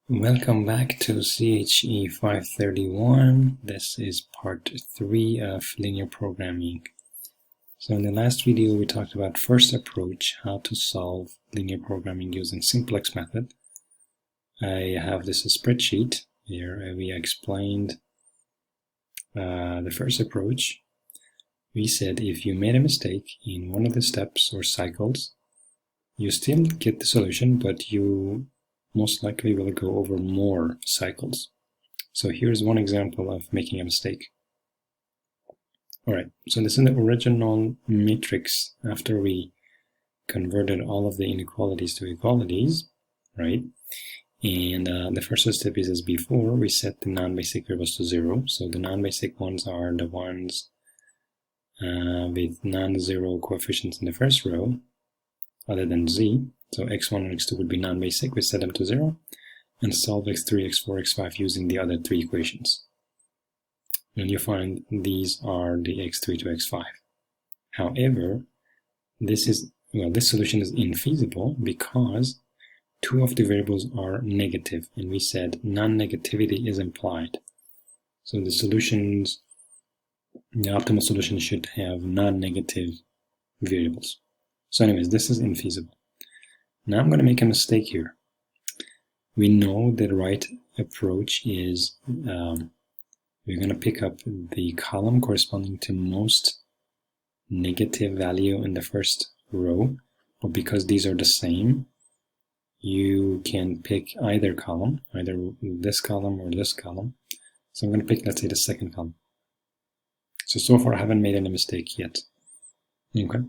Welcome back to che531. This is part 3 of linear programming. So in the last video we talked about first approach, how to solve linear programming using Simplex Method. I have this spreadsheet here. We explained the first approach. We said if you made a mistake in one of the steps or cycles, you still get the solution, but you most likely will go over more cycles. So here's one example of making a mistake. Alright, so this is the original matrix after we converted all of the inequalities to equalities, right? And the first step is, as before, we set the non-basic variables to 0. So the non-basic ones are the ones with non-zero coefficients in the first row, other than z. So x1 and x2 would be non-basic. We set them to 0 and solve x3, x4, x5 using the other three equations. And you find these are the x3 to x5. However, this solution is infeasible because two of the variables are negative, and we said non-negativity is implied. So the optimal solution should have non-negative variables. So anyways, this is infeasible. Now I'm going to make a mistake here. We know the right approach is we're going to pick up the column corresponding to most negative value in the first row, but because these are the same, you can pick either column, either this column or this column. So I'm going to pick, let's say, the second column. So far I haven't made any mistake yet. Okay.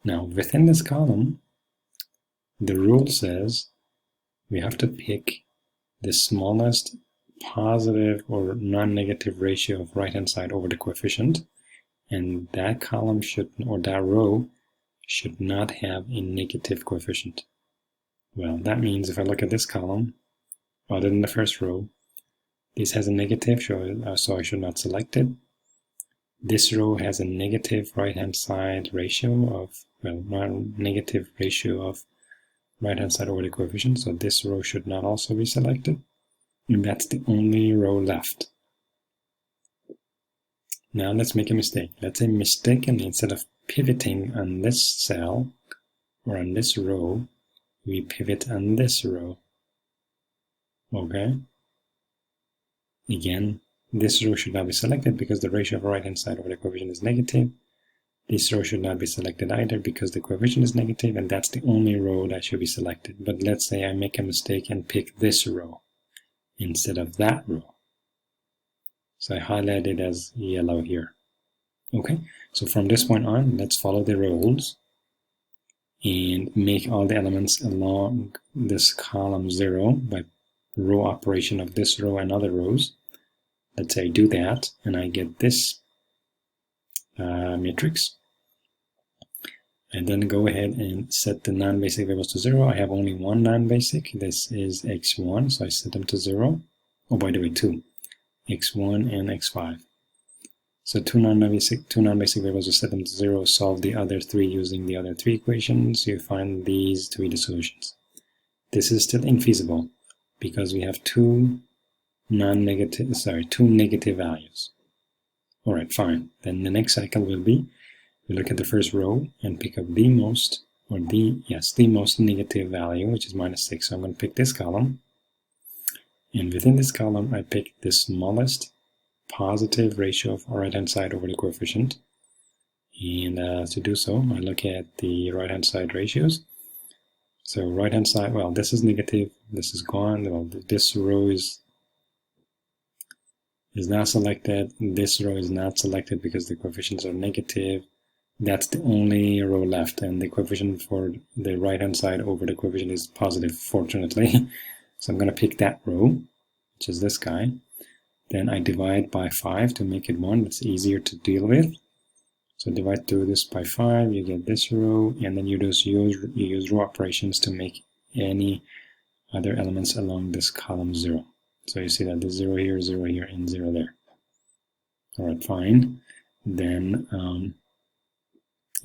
Now within this column, the rule says we have to pick the smallest positive or non-negative ratio of right-hand side over the coefficient, and that column that row should not have a negative coefficient. Well, that means if I look at this column, other than the first row, this has a negative, so I should not select it. This row has a negative right-hand side ratio of, negative ratio of right-hand side over the coefficient, so this row should not also be selected. And that's the only row left. Now let's make a mistake. Let's say mistakenly, instead of pivoting on this cell or on this row, we pivot on this row. Okay? Again, this row should not be selected because the ratio of right-hand side over the coefficient is negative. This row should not be selected either because the coefficient is negative, and that's the only row that should be selected. But let's say I make a mistake and pick this row instead of that row. So I highlight it as yellow here. Okay, so from this point on, let's follow the rules and make all the elements along this column 0 by row operation of this row and other rows. Let's say I do that, and I get this matrix. And then go ahead and set the non-basic variables to 0. I have only one non-basic. This is x1, so I set them to 0. Oh, by the way, 2. x1 and x5. So two non-basic variables, we set them to 0, solve the other three using the other three equations. You find these to be the solutions. This is still infeasible because we have two negative values. All right, fine. Then the next cycle will be, we look at the first row and pick up the most negative value, which is -6. So I'm going to pick this column. And within this column, I pick the smallest positive ratio of right-hand side over the coefficient. And to do so, I look at the right-hand side ratios. So right-hand side, well, this is negative, this is gone. Well, this row is not selected. This row is not selected because the coefficients are negative. That's the only row left, and the coefficient for the right-hand side over the coefficient is positive, fortunately. So I'm going to pick that row, which is this guy. Then I divide by 5 to make it 1. It's easier to deal with. So divide through this by 5, you get this row, and then you use row operations to make any other elements along this column 0. So you see that there's 0 here, 0 here, and 0 there. All right, fine. Then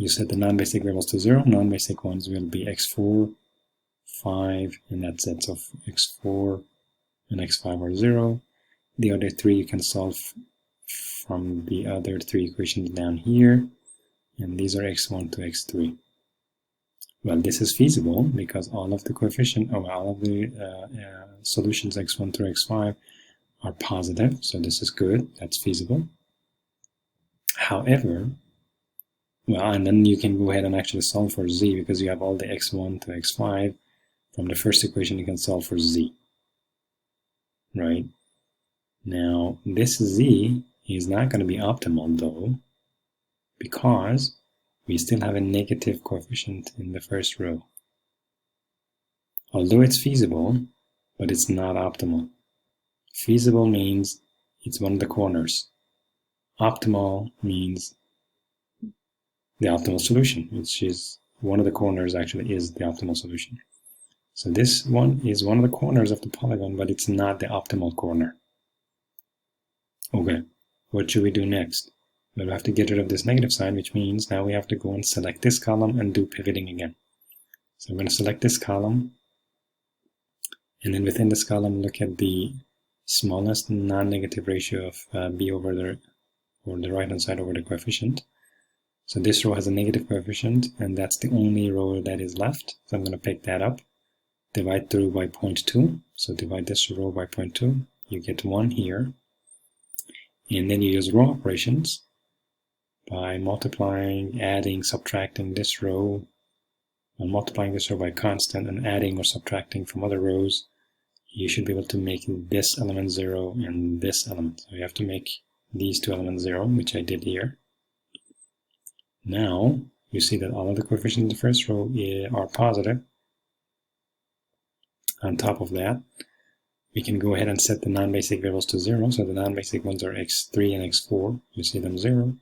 you set the non-basic variables to 0. Non-basic ones will be x4, 5, and that's it. So x4, and x5 are 0. The other 3 you can solve from the other 3 equations down here, and these are x1 to x3. Well, this is feasible because all of the coefficient, or all of the solutions x1 through x5 are positive, so this is good, that's feasible. However, well, and then you can go ahead and actually solve for z because you have all the x1 to x5. From the first equation, you can solve for z, right? Now, this z is not going to be optimal, though, because we still have a negative coefficient in the first row. Although it's feasible, but it's not optimal. Feasible means it's one of the corners. Optimal means the optimal solution, which is one of the corners actually is the optimal solution. So this one is one of the corners of the polygon, but it's not the optimal corner. Okay, what should we do next? Well, we have to get rid of this negative sign, which means now we have to go and select this column and do pivoting again. So I'm going to select this column, and then within this column, look at the smallest non-negative ratio of b over the right-hand side over the coefficient. So this row has a negative coefficient, and that's the only row that is left. So I'm going to pick that up, divide through by 0.2. So divide this row by 0.2. You get 1 here. And then you use row operations by multiplying, adding, subtracting this row, and multiplying this row by constant and adding or subtracting from other rows. You should be able to make this element 0 and this element. So you have to make these two elements 0, which I did here. Now, you see that all of the coefficients in the first row are positive. On top of that, we can go ahead and set the non-basic variables to 0. So the non-basic ones are x3 and x4. You see them 0.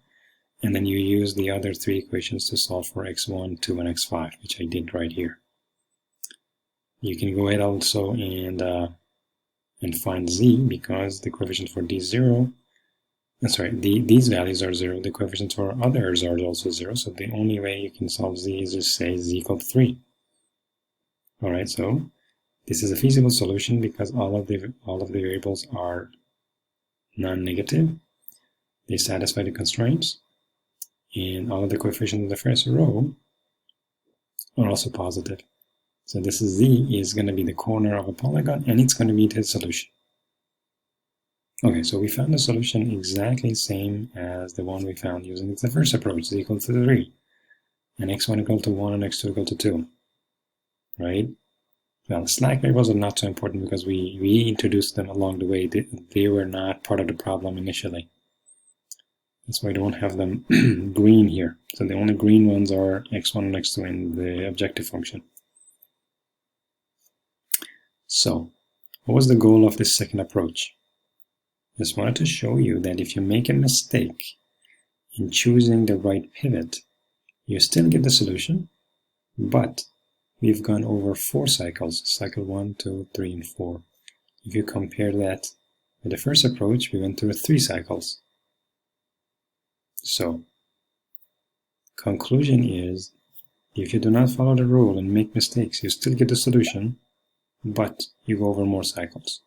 And then you use the other 3 equations to solve for x1, 2, and x5, which I did right here. You can go ahead also and find z, because the coefficient for d is 0. These values are 0. The coefficients for others are also 0. So the only way you can solve z is to say z equal to 3. All right, so this is a feasible solution because all of the variables are non-negative. They satisfy the constraints, and all of the coefficients in the first row are also positive. So this is z is going to be the corner of a polygon, and it's going to be the solution. Okay, so we found the solution exactly the same as the one we found using the first approach, z equal to 3, and x1 equal to 1 and x2 equal to 2, right? Well, slack variables are not so important because we introduced them along the way. They were not part of the problem initially. That's why I don't have them green here. So the only green ones are x1 and x2 in the objective function. So, what was the goal of this second approach? Just wanted to show you that if you make a mistake in choosing the right pivot, you still get the solution, but we've gone over 4 cycles, cycle 1, 2, 3, and 4. If you compare that with the first approach, we went through 3 cycles. So, conclusion is, if you do not follow the rule and make mistakes, you still get the solution, but you go over more cycles.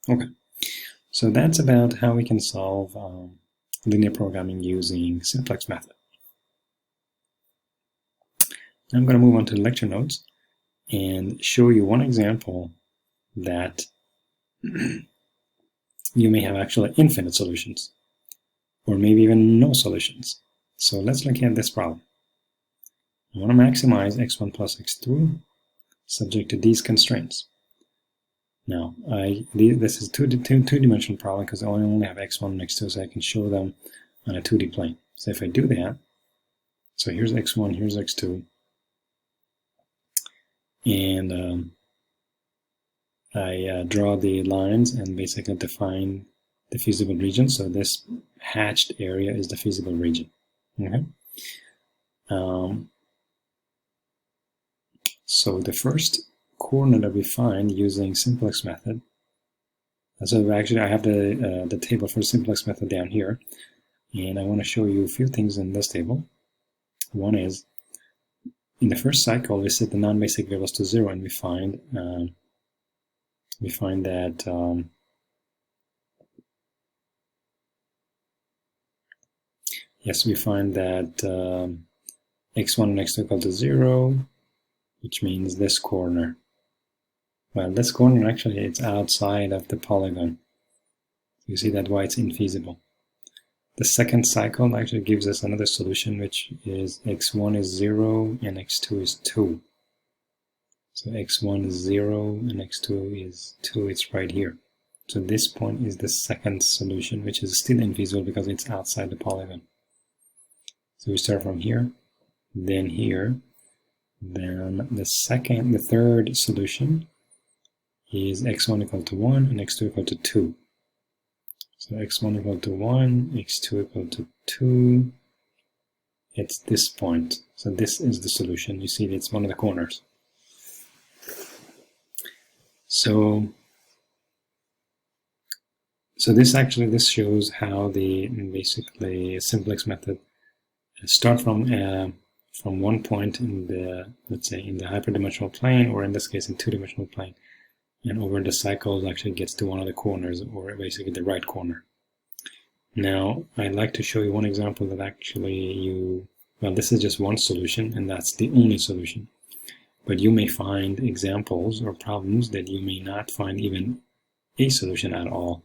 Okay, so that's about how we can solve linear programming using Simplex Method. Now I'm going to move on to the lecture notes and show you one example that you may have actually infinite solutions, or maybe even no solutions. So let's look at this problem. I want to maximize x1 plus x2 subject to these constraints. Now, this is a two-dimensional problem because I only have x1 and x2, so I can show them on a 2D plane. So if I do that, so here's x1, here's x2, and I draw the lines and basically define the feasible region. So this hatched area is the feasible region. Okay. So the first corner that we find using Simplex Method. So actually, I have the table for Simplex Method down here, and I want to show you a few things in this table. One is, in the first cycle, we set the non-basic variables to 0, and we find we find that we find that x1 and x2 equal to 0, which means this corner. Well, this corner actually it's outside of the polygon. You see that why it's infeasible. The second cycle actually gives us another solution, which is x1 is 0 and x2 is 2. So x1 is 0 and x2 is 2. It's right here. So this point is the second solution, which is still infeasible because it's outside the polygon. So we start from here, then here, then the third solution is x1 equal to 1 and x2 equal to 2. So x1 equal to 1, x2 equal to 2. It's this point. So this is the solution. You see it's one of the corners. So this shows how the basically simplex method start from one point in the, let's say, in the hyperdimensional plane, or in this case in two-dimensional plane, and over the cycles actually gets to one of the corners, or basically the right corner. Now I'd like to show you one example that actually well, this is just one solution and that's the only solution, but you may find examples or problems that you may not find even a solution at all.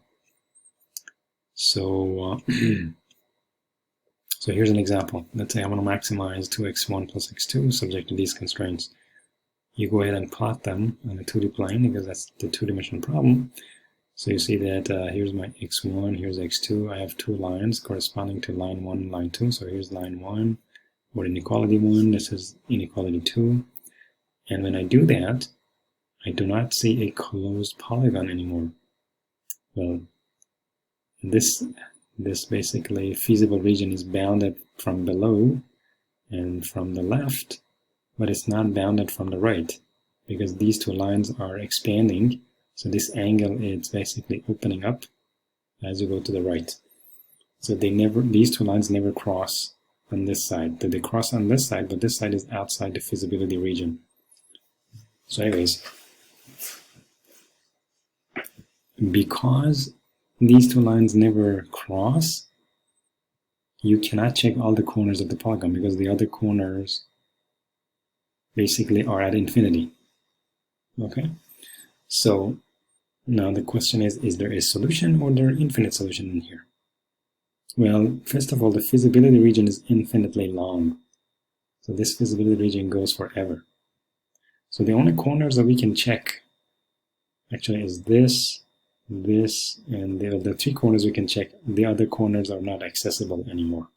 So so here's an example. Let's say I want to maximize 2x1 plus x2 subject to these constraints. You go ahead and plot them on a 2D plane because that's the two-dimensional problem. So you see that here's my x1, here's x2. I have two lines corresponding to line 1 and line 2. So here's line 1, or inequality 1. This is inequality 2. And when I do that, I do not see a closed polygon anymore. Well, this basically feasible region is bounded from below and from the left, but it's not bounded from the right because these two lines are expanding. So this angle is basically opening up as you go to the right. So these two lines never cross on this side. They cross on this side, but this side is outside the feasibility region. So anyways, because these two lines never cross, you cannot check all the corners of the polygon because the other corners basically are at infinity. Okay, so now the question is there a solution or there infinite solution in here? Well, first of all, the feasibility region is infinitely long. So this feasibility region goes forever. So the only corners that we can check actually is this, and the three corners we can check. The other corners are not accessible anymore.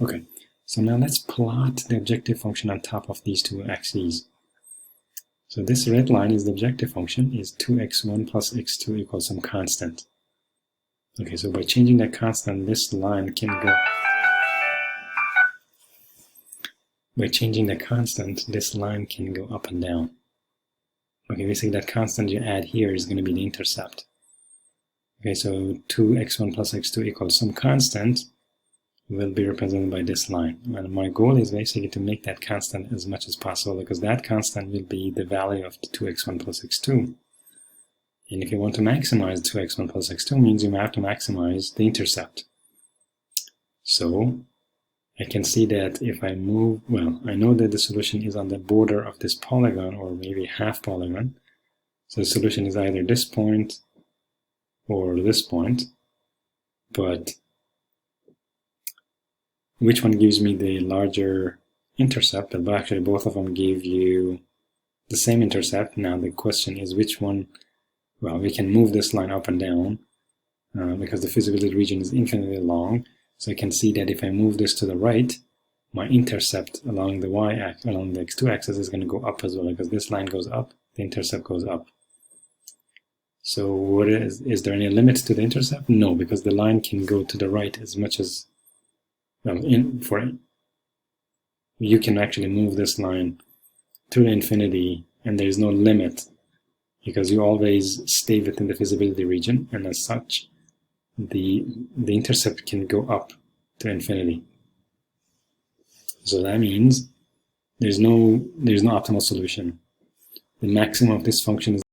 Okay, so now let's plot the objective function on top of these two axes. So this red line is the objective function, is 2x1 plus x2 equals some constant. Okay, so by changing that constant, this line can go... By changing the constant, this line can go up and down. Okay, basically that constant you add here is going to be the intercept. Okay, so 2x1 plus x2 equals some constant will be represented by this line. And my goal is basically to make that constant as much as possible because that constant will be the value of the 2x1 plus x2. And if you want to maximize 2x1 plus x2 means you have to maximize the intercept. So I can see that if I move, well, I know that the solution is on the border of this polygon or maybe half polygon. So the solution is either this point or this point, but which one gives me the larger intercept? But actually both of them give you the same intercept. Now the question is which one. Well, we can move this line up and down because the feasibility region is infinitely long. So I can see that if I move this to the right, my intercept along the y-axis, along the x2 axis is going to go up as well, because this line goes up, the intercept goes up. So what is there any limit to the intercept? No, because the line can go to the right as much as, well, you can actually move this line to the infinity and there is no limit because you always stay within the feasibility region, and as such, the intercept can go up to infinity. So that means there's no optimal solution. The maximum of this function is